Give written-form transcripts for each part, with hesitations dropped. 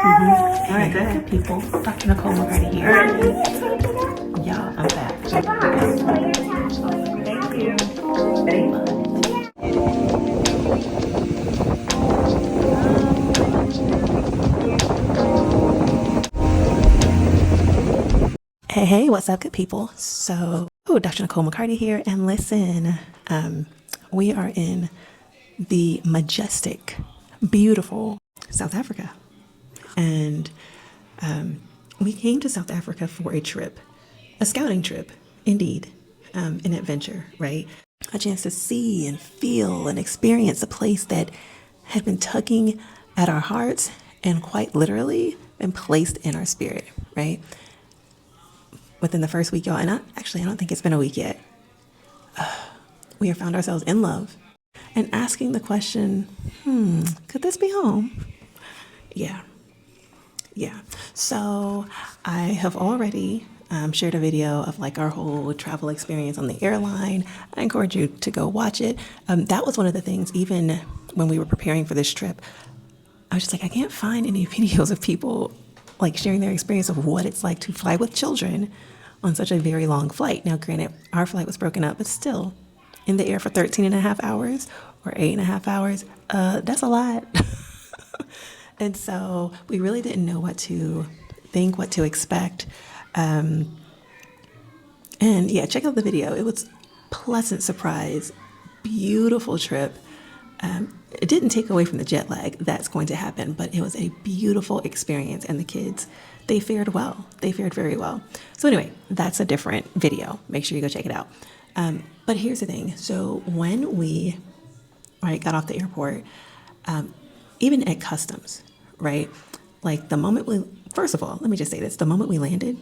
All right, go ahead, people. Dr. Nicole McCarty here. Y'all, I'm back. Thank you. Thank you. Hey, what's up, good people? So, Dr. Nicole McCarty here, and listen, we are in the majestic, beautiful South Africa, and we came to South Africa for a trip, a scouting trip, indeed, an adventure, right? A chance to see and feel and experience a place that had been tugging at our hearts and quite literally been placed in our spirit, right? Within the first week, y'all, and I don't think it's been a week yet, we have found ourselves in love and asking the question, could this be home? Yeah. So I have already shared a video of like our whole travel experience on the airline. I encourage you to go watch it. That was one of the things, even when we were preparing for this trip, I was just like, I can't find any videos of people like sharing their experience of what it's like to fly with children on such a very long flight. Now, granted, our flight was broken up, but still in the air for 13 and a half hours or 8.5 hours, that's a lot. And so we really didn't know what to think, what to expect. And yeah, check out the video. It was pleasant surprise, beautiful trip. It didn't take away from the jet lag. That's going to happen, but it was a beautiful experience. And the kids, they fared well. They fared very well. So anyway, that's a different video. Make sure you go check it out. But here's the thing. So when we got off the airport, even at customs, right? Like the moment first of all, let me just say this. The moment we landed,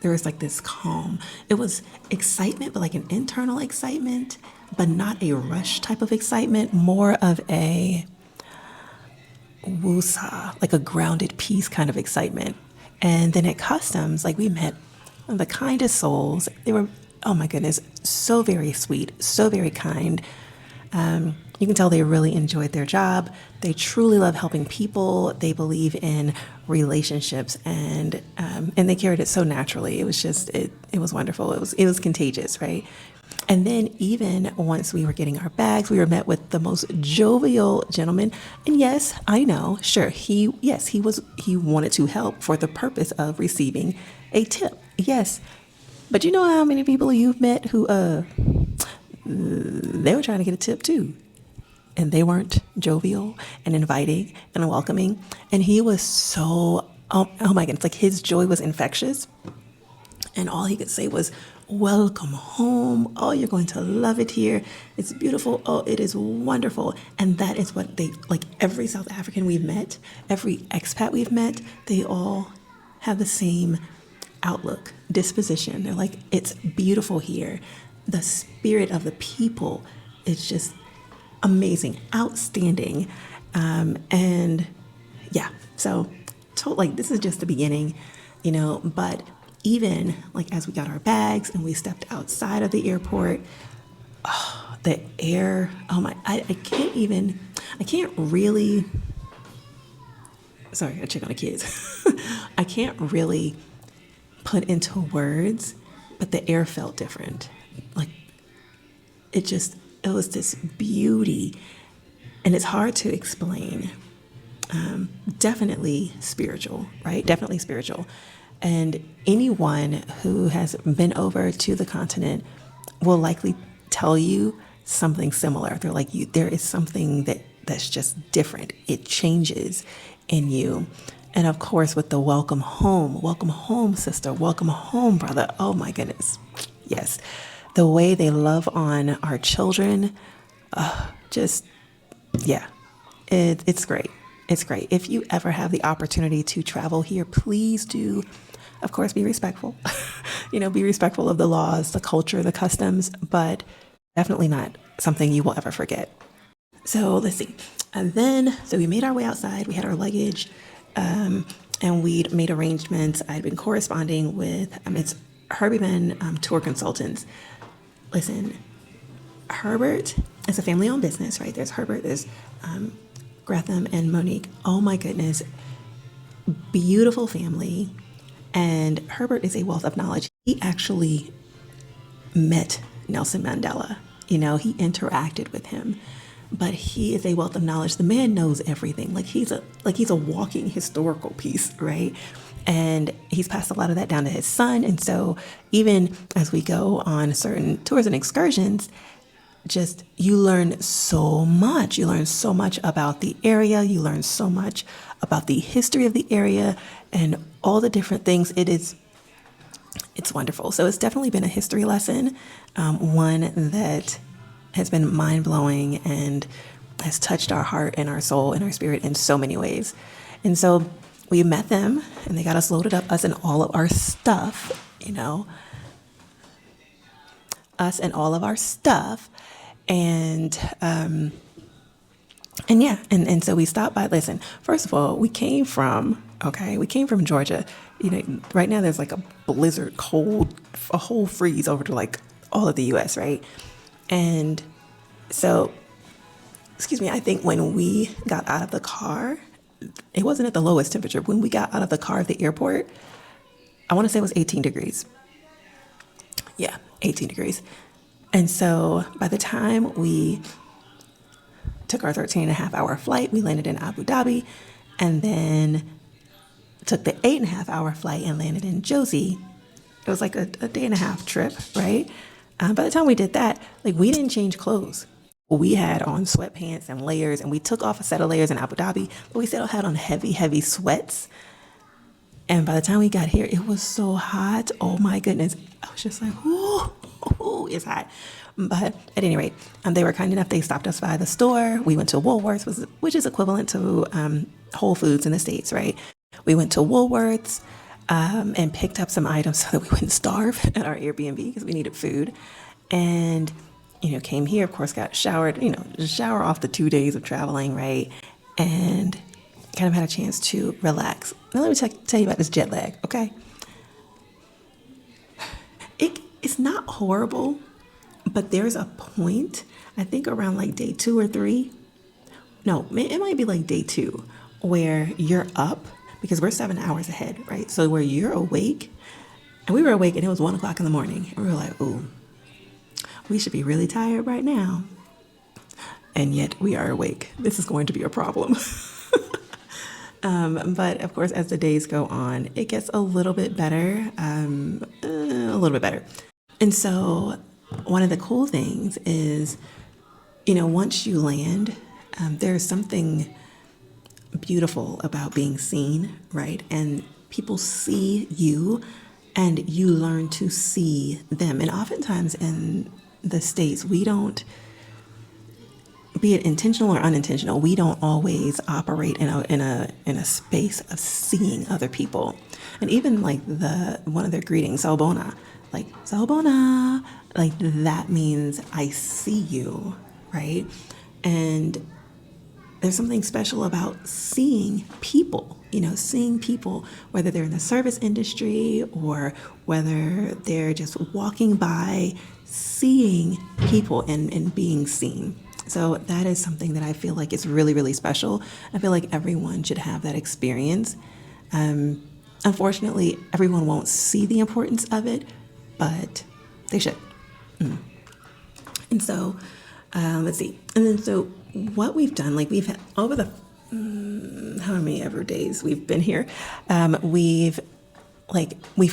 there was like this calm. It was excitement, but like an internal excitement, but not a rush type of excitement, more of a woosah, like a grounded peace kind of excitement. And then at customs, like we met the kindest souls. They were, oh my goodness, so very sweet, so very kind. You can tell they really enjoyed their job. They truly love helping people. They believe in relationships, and they carried it so naturally. It was just, it was wonderful. It was contagious, right? And then even once we were getting our bags, we were met with the most jovial gentleman. And yes, I know, sure, he wanted to help for the purpose of receiving a tip. Yes. But you know how many people you've met who they were trying to get a tip too, and they weren't jovial and inviting and welcoming. And he was so, oh my goodness, like his joy was infectious. And all he could say was, welcome home. Oh, you're going to love it here. It's beautiful. Oh, it is wonderful. And that is what they, like every South African we've met, every expat we've met, they all have the same outlook, disposition. They're like, it's beautiful here. The spirit of the people is just amazing, outstanding. And yeah, so like this is just the beginning, but even like as we got our bags and we stepped outside of the airport, the air, I can't really, sorry, I check on the kids. I can't really put into words, but the air felt different. Like it was this beauty, and it's hard to explain. Definitely spiritual, right? Definitely spiritual. And anyone who has been over to the continent will likely tell you something similar. They're like, there is something that's just different. It changes in you. And of course, with the welcome home, sister, welcome home, brother. Oh my goodness. Yes. The way they love on our children, it's great. It's great. If you ever have the opportunity to travel here, please do, of course, be respectful. Be respectful of the laws, the culture, the customs, but definitely not something you will ever forget. So let's see. And then, so we made our way outside. We had our luggage, and we'd made arrangements. I'd been corresponding with, it's Herbieman Tour Consultants. Listen, Herbert is a family-owned business, right? There's Herbert, there's Gretham and Monique. Oh my goodness. Beautiful family. And Herbert is a wealth of knowledge. He actually met Nelson Mandela. He interacted with him, but he is a wealth of knowledge. The man knows everything. He's a walking historical piece, right? And he's passed a lot of that down to his son. And so even as we go on certain tours and excursions, just you learn so much. You learn so much about the area. You learn so much about the history of the area and all the different things. It's wonderful. So it's definitely been a history lesson, one that has been mind-blowing and has touched our heart and our soul and our spirit in so many ways. And so we met them and they got us loaded up, us and all of our stuff, And so we stopped by. Listen, first of all, we came from Georgia. Right now there's like a blizzard, cold, a whole freeze over to like all of the US, right? And so, I think when we got out of the car, it wasn't at the lowest temperature. When we got out of the car at the airport, I want to say it was 18 degrees. Yeah, 18 degrees. And so by the time we took our 13.5-hour flight, we landed in Abu Dhabi, and then took the 8.5-hour flight and landed in Josie. It was like a day and a half trip, right? By the time we did that, we didn't change clothes. We had on sweatpants and layers, and we took off a set of layers in Abu Dhabi, but we still had on heavy, heavy sweats. And by the time we got here, it was so hot. Oh my goodness. I was just like, ooh, it's hot. But at any rate, they were kind enough. They stopped us by the store. We went to Woolworths, which is equivalent to Whole Foods in the States, right? We went to Woolworths and picked up some items so that we wouldn't starve at our Airbnb because we needed food. And, came here, of course, got showered, just shower off the 2 days of traveling, right? And kind of had a chance to relax. Now, let me tell you about this jet lag, okay? It's not horrible, but there's a point, I think around like day 2 or 3. No, it might be like day 2 where you're up because we're 7 hours ahead, right? So where you're awake, and we were awake and it was 1 o'clock in the morning. And we were like, ooh, we should be really tired right now. And yet we are awake. This is going to be a problem. But of course, as the days go on, it gets a little bit better, And so one of the cool things is, once you land, there's something beautiful about being seen, right? And people see you and you learn to see them. And oftentimes in the States, we don't, be it intentional or unintentional, we don't always operate in a space of seeing other people. And even like one of their greetings, Sawubona, Sawubona, that means I see you, right? And there's something special about seeing people, whether they're in the service industry or whether they're just walking by, seeing people and being seen. So that is something that I feel like is really, really special. I feel like everyone should have that experience. Unfortunately, everyone won't see the importance of it, but they should. And so, let's see. And then so what we've done, we've had over the how many ever days we've been here, we've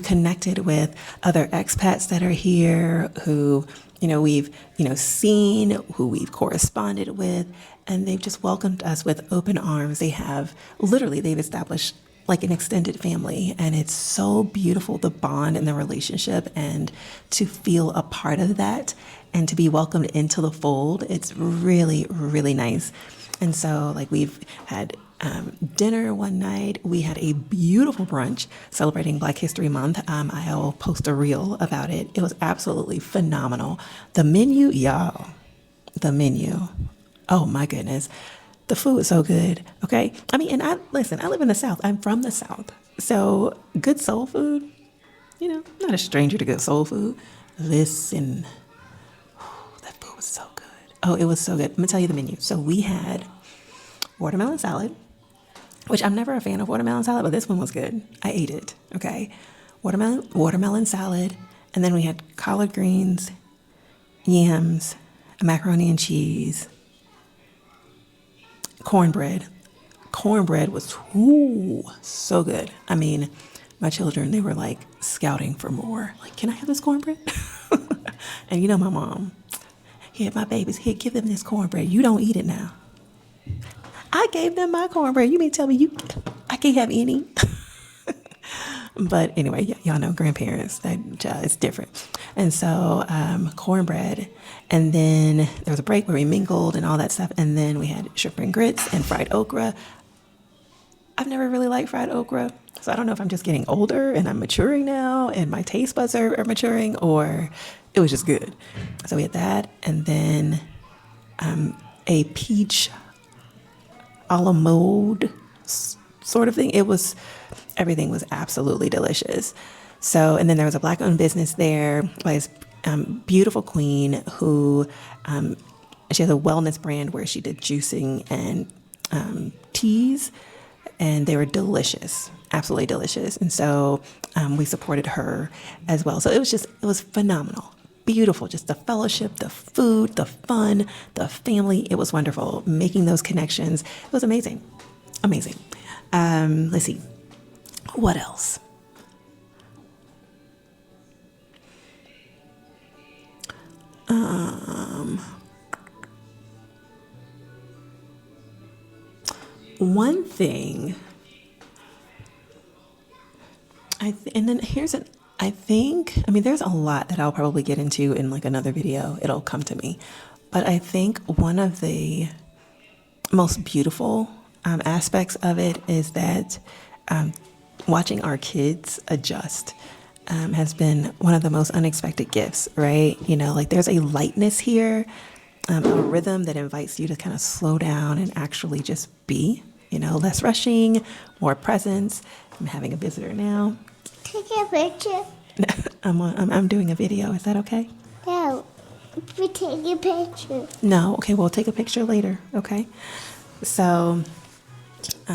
connected with other expats that are here who, we've, seen, who we've corresponded with, and they've just welcomed us with open arms. They've established an extended family, and it's so beautiful, the bond and the relationship, and to feel a part of that and to be welcomed into the fold. It's really, really nice. And so we've had dinner one night. We had a beautiful brunch celebrating Black History Month. I'll post a reel about it. It was absolutely phenomenal. The menu, y'all, oh my goodness. The food is so good. Okay. I mean, I live in the South. I'm from the South. So good soul food, not a stranger to good soul food. Listen, that food was so good. Oh, it was so good. Let me tell you the menu. So we had watermelon salad, which I'm never a fan of watermelon salad, but this one was good. I ate it. Okay. Watermelon salad. And then we had collard greens, yams, macaroni and cheese, cornbread. Cornbread was so good. I mean, my children, they were like scouting for more. Like, can I have this cornbread? And you know my mom, here, my babies, here, give them this cornbread. You don't eat it now. I gave them my cornbread. You mean tell me I can't have any? But anyway, y'all know grandparents, it's different. And so cornbread, and then there was a break where we mingled and all that stuff. And then we had shrimp and grits and fried okra. I've never really liked fried okra. So I don't know if I'm just getting older and I'm maturing now and my taste buds are maturing, or it was just good. So we had that, and then a peach a la mode sort of thing. Everything was absolutely delicious. So, and then there was a Black-owned business there by this beautiful queen who, she has a wellness brand where she did juicing and teas, and they were delicious, absolutely delicious. And so we supported her as well. So it was phenomenal. Beautiful, just the fellowship, the food, the fun, the family. It was wonderful. Making those connections. It was amazing. Amazing. Let's see. What else? One thing, and then here's an, I mean, there's a lot that I'll probably get into in like another video. It'll come to me. But I think one of the most beautiful aspects of it is that watching our kids adjust has been one of the most unexpected gifts, right? You know, like there's a lightness here, a rhythm that invites you to kind of slow down and actually just be, you know, less rushing, more presence. I'm having a visitor now. Take a picture. I'm doing a video. Is that okay? No, we take a picture. No. Okay, we'll take a picture later. Okay. So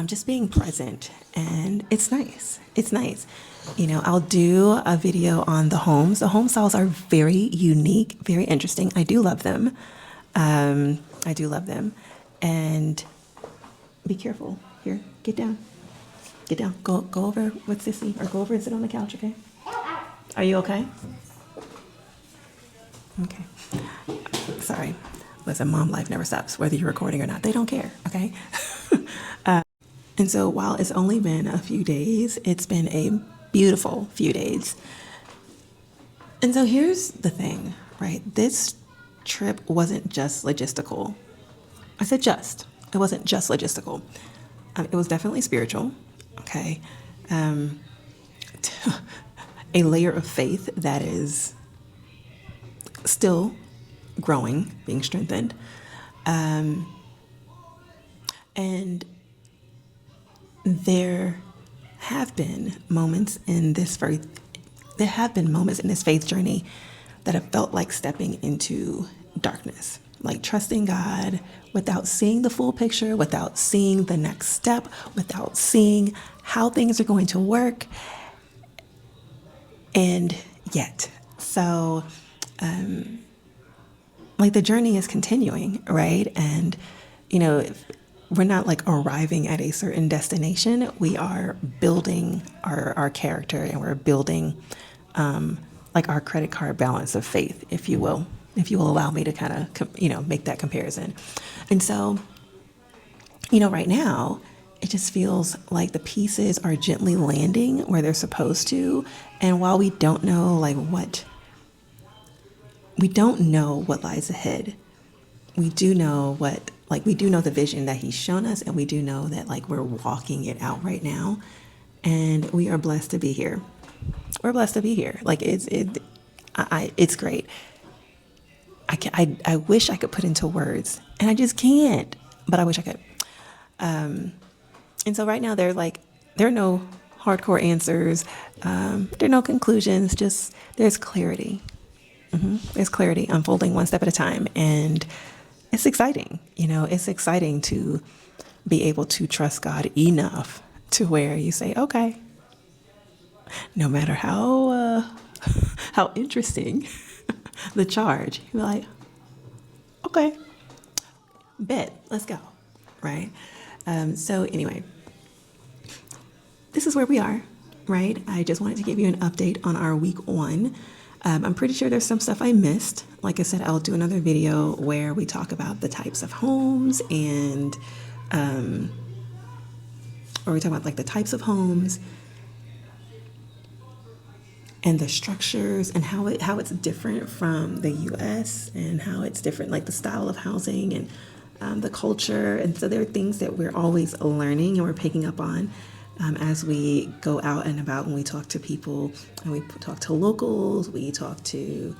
just being present, and it's nice. It's nice. You know, I'll do a video on the homes. The home styles are very unique, very interesting. I do love them. I do love them. And be careful. Here, get down. Get down. Go over with Sissy, or go over and sit on the couch, okay? Are you okay? Okay. Sorry. Listen, mom life never stops, whether you're recording or not. They don't care, okay? And so while it's only been a few days, it's been a beautiful few days. And so here's the thing, right? This trip wasn't just logistical. I said just. It wasn't just logistical. It was definitely spiritual, okay? A layer of faith that is still growing, being strengthened. And there have been moments in this faith journey that have felt like stepping into darkness, like trusting God without seeing the full picture, without seeing the next step, without seeing how things are going to work. And yet, so like the journey is continuing, right? And, you know, we're not like arriving at a certain destination. We are building our character, and we're building like our credit card balance of faith, if you will allow me to kind of, you know, make that comparison. And so, you know, right now, it just feels like the pieces are gently landing where they're supposed to. And while we don't know what lies ahead, we do know the vision that he's shown us, and we do know that like we're walking it out right now, and we are blessed to be here. We're blessed to be here. Like it's great. I wish I could put into words, and I just can't, but I wish I could. And so right now there are no hardcore answers. There are no conclusions, just there's clarity. There's clarity unfolding one step at a time. And it's exciting. You know, it's exciting to be able to trust God enough to where you say, okay, no matter how how interesting the charge, you're like, okay, bet, let's go, right? So anyway, this is where we are, right? I just wanted to give you an update on our week one. I'm pretty sure there's some stuff I missed. Like I said, I'll do another video where we talk about the types of homes and, or we talk about like the types of homes and the structures and how it's different from the U.S. and how it's different, like the style of housing and the culture. And so there are things that we're always learning and we're picking up on as we go out and about, when we talk to people, and we talk to locals, we talk to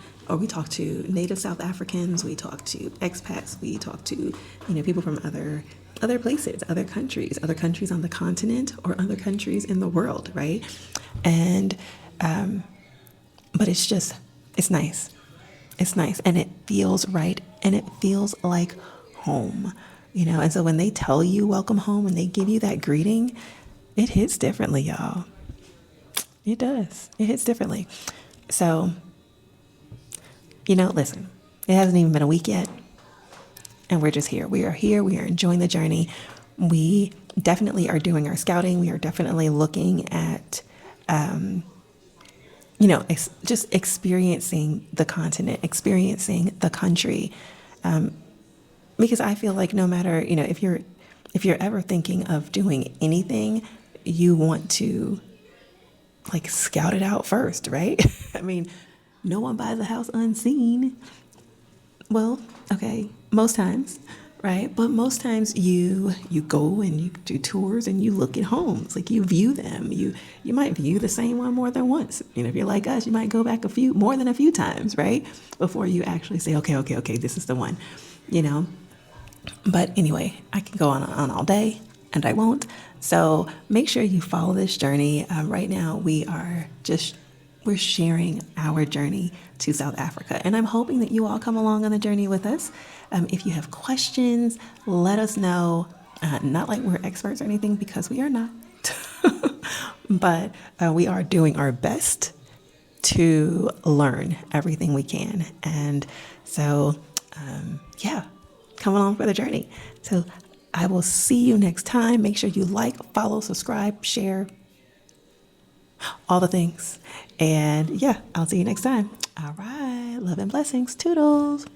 native South Africans, we talk to expats, we talk to people from other places, other countries on the continent or other countries in the world, right? And but it's nice. It's nice and it feels right and it feels like home, And so when they tell you welcome home, when they give you that greeting, it hits differently, y'all. It does. It hits differently. So, listen, it hasn't even been a week yet and we're just here. We are here. We are enjoying the journey. We definitely are doing our scouting. We are definitely looking at, just experiencing the continent, experiencing the country. Because I feel like no matter, if you're ever thinking of doing anything, you want to like scout it out first, right? I mean, no one buys a house unseen. Well, okay, most times, right? But most times you go and you do tours and you look at homes, like you view them. You might view the same one more than once. If you're like us, you might go back more than a few times, right? Before you actually say, okay, this is the one, But anyway, I can go on all day and I won't. So make sure you follow this journey. Right now we're sharing our journey to South Africa. And I'm hoping that you all come along on the journey with us. If you have questions, let us know. Not like we're experts or anything, because we are not. But we are doing our best to learn everything we can. And so, come along for the journey. So I will see you next time. Make sure you like, follow, subscribe, share, all the things. And I'll see you next time. All right. Love and blessings. Toodles.